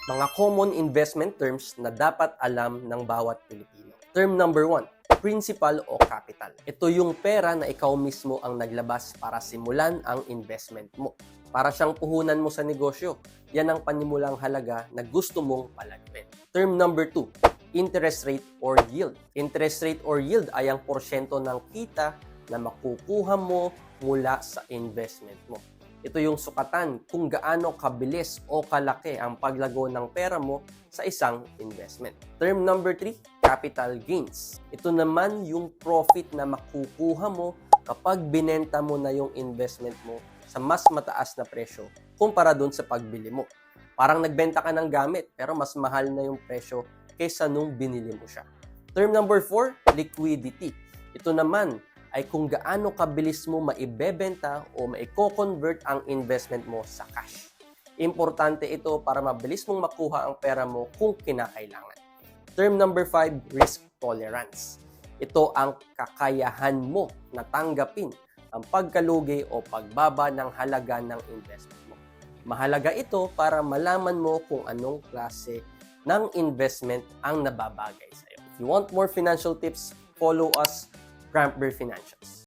Mga common investment terms na dapat alam ng bawat Pilipino. Term number 1, principal o capital. Ito yung pera na ikaw mismo ang naglabas para simulan ang investment mo. Para siyang puhunan mo sa negosyo. Yan ang panimulang halaga na gusto mong palaguin. Term number 2, interest rate or yield. Interest rate or yield ay ang porsyento ng kita na makukuha mo mula sa investment mo. Ito yung sukatan kung gaano kabilis o kalaki ang paglago ng pera mo sa isang investment. Term number 3, capital gains. Ito naman yung profit na makukuha mo kapag binenta mo na yung investment mo sa mas mataas na presyo kumpara dun sa pagbili mo. Parang nagbenta ka ng gamit pero mas mahal na yung presyo kaysa nung binili mo siya. Term number 4, liquidity. Ito naman ay kung gaano kabilis mo maibebenta o maiko-convert ang investment mo sa cash. Importante ito para mabilis mong makuha ang pera mo kung kinakailangan. Term number 5, risk tolerance. Ito ang kakayahan mo na tanggapin ang pagkalugi o pagbaba ng halaga ng investment mo. Mahalaga ito para malaman mo kung anong klase ng investment ang nababagay sa iyo. If you want more financial tips, follow us, Crampbear Financials.